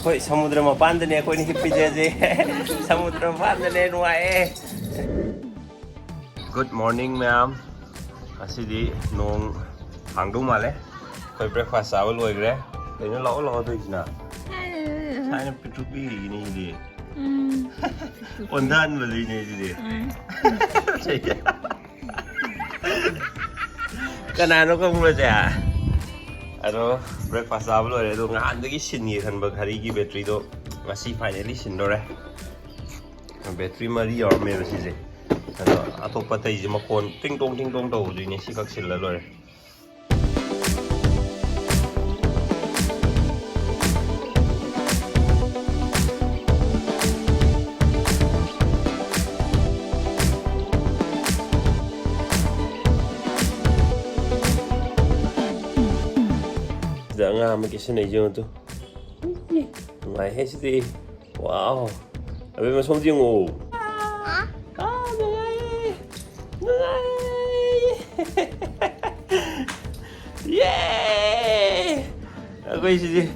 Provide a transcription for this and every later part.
Koi samudra mapandane koi ni hippi jeje. Samudra mapandane nuae. Good morning, ma'am. Asidi nong hangdu male. Koi breakfast awal loigre. Leino lao doisna. Saina pitupi ni di. Ondan bali ni di. Kanano ka mula ja. Ado breakfast awal loire do ngan dagi sinni kan ba khari gi battery do ngasi finally sindore. Battery mari yor me si je. Ado atopa tai ji makon ting tong do du ni si kak sil la loire. Đã nga mấy cái xe này chưa tu ngoài hết đi wow ở bên mà xong riêng ngủ yeah cái gì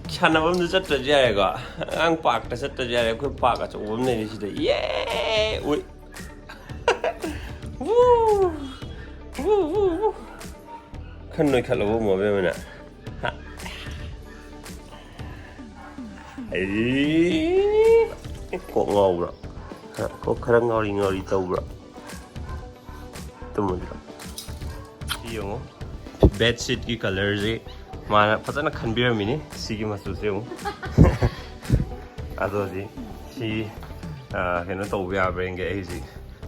chăn nó vẫn rất là dễ cả ăn bạc là rất là dễ cái bạc ở chỗ bấm này thì đấy yeah ui khăn nói khăn là bố mà bên này kok ngau bro, kok kadang ngori tau bro, temu bro. Iya ngo, bed sheet ki color je, mana pata na kanbir mini, sigi masu se ngo. Ado je, si, kena tau biar berengge si,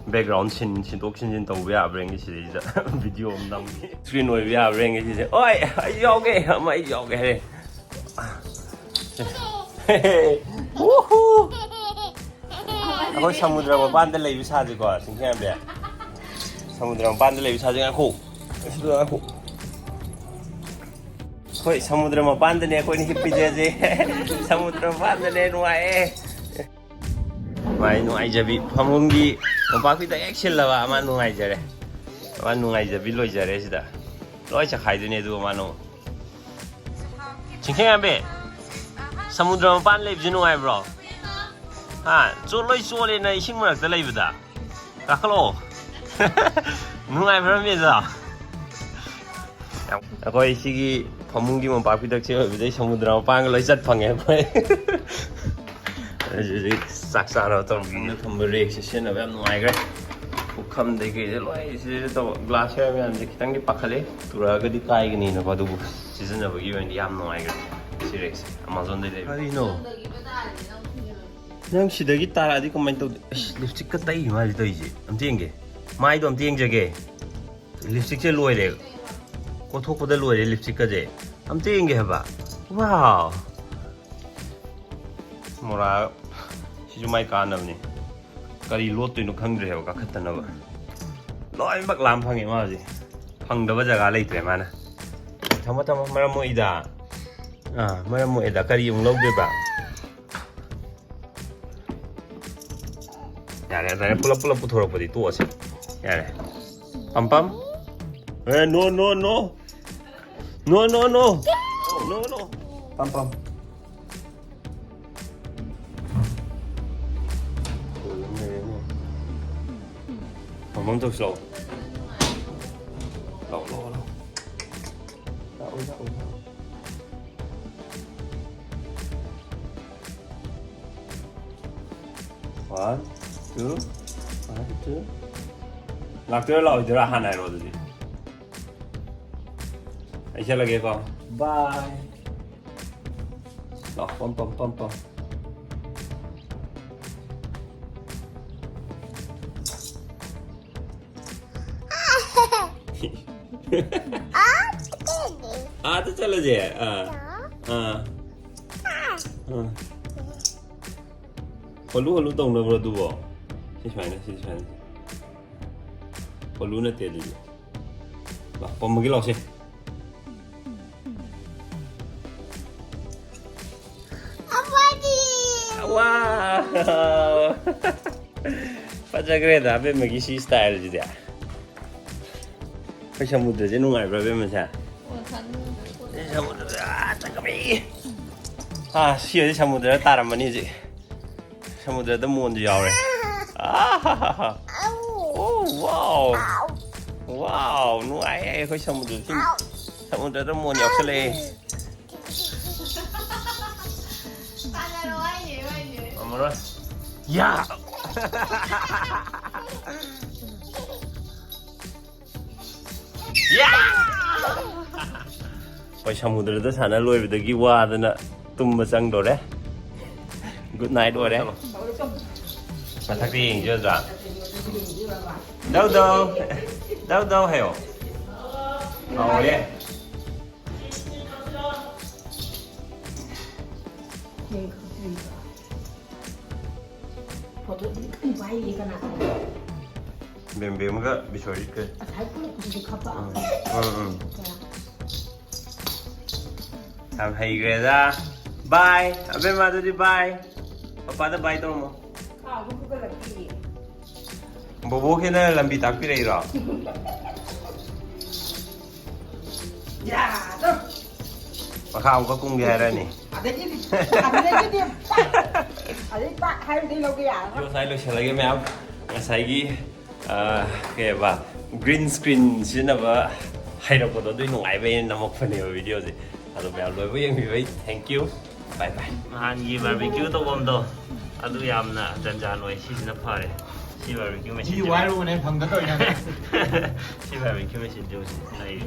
background chin tau biar berengge si je, video omdang ni. Screen oi biar berengge si je, oi, yoge, mai yoge he. Woohoo! Ako samudra mapanda lay bisa ko, singkyan ba? Samudra mapanda lay bisa ako. Ito ako. Koi samudra mapanda ne ako ni hippi jeje. Samudra mapanda ne nuae. Mai nuai jabi phamunggi mapakpi ta action la ba ama nuai jare. Ama nuai jabi loi jare sida. Loi cha khai du ne du ama no. Singkyan ba? Samudra mapan lay biji nungai bro. Ha, loi le na ising marak ta lay bida. Kakalo. Nungai bro mi za. Ako isigi phamunggi mapapi dak che bidai samudra mapan loi chat phange ko. Ji saksa ro to na thamba reaction ab yam nungai gre. Ukham de ge loi si to glass ya yam de kitang di pakhale tura ga di kai gi ni na ba du season ab gi wen yam nungai gre. Serious, Amazon de deliver. Hari no. Yang sidagi tara di comment to lipstick ka tai ma di toiji. Am tienge. Mai do am tieng jage. Lipstick che loi le. Ko thok ko da loi le lipstick ka je. Am tienge ha ba. Wow. Mora si ju mai ka na ni. Kari lot tu no khang re ka khat na ba. Loi bak lam phangi ma ji. Phang da ba jaga lai tre ma na. Thama mara mo ida. Mara mo eda kari yung log diba? Yare, pula puthoro pa dito kasi. Yare. Pam. No. No. Pam. Pam to slow. Low. One, two. Nakter lau jara hanai ro di. Aisha lage ko. Bye. Lau pam. तो चलो जे Holu tong na bro duo. Si China. Holu na teli. Ba, pamagi lo si. Wow. Pajagreda be magi style ji dia. Phải Samudar je nungai bro be ma sa. Samudar cakep. 시어지 사무드라 따라만이지. 사무드라도 뭔지 야오래. 아, 오, 와우. 와우, 누아예 그 사무드. 사무드라도 뭔지 없을래. 어머나. 야. 야. Ôi Samudar sana lôi về cái qua đó nè tum mà sang đồ đấy good night rồi đấy mà thắc đi chưa rồi đâu đâu đâu đâu hiểu ngồi đi bìm bìm cái bị sôi đi cơ làm hay ghê ra bye bên mà tôi đi bye papa đã bye tôi mà bố khi nào làm bị tắc cái này rồi mà không có cung ghê ra nè vô sai lúc sau cái map sai cái bà green screen xin là bà hay đâu có đó tôi ngại bên nằm một phần nhiều video gì Aduh, belum lagi yang lebih thank you, bye bye. Mahan barbecue tu bom tu, aduh yam na jangan noi si sini pare, si barbecue mesin. Si waru ni pang betul ya. Si barbecue mesin jauh sih, naik.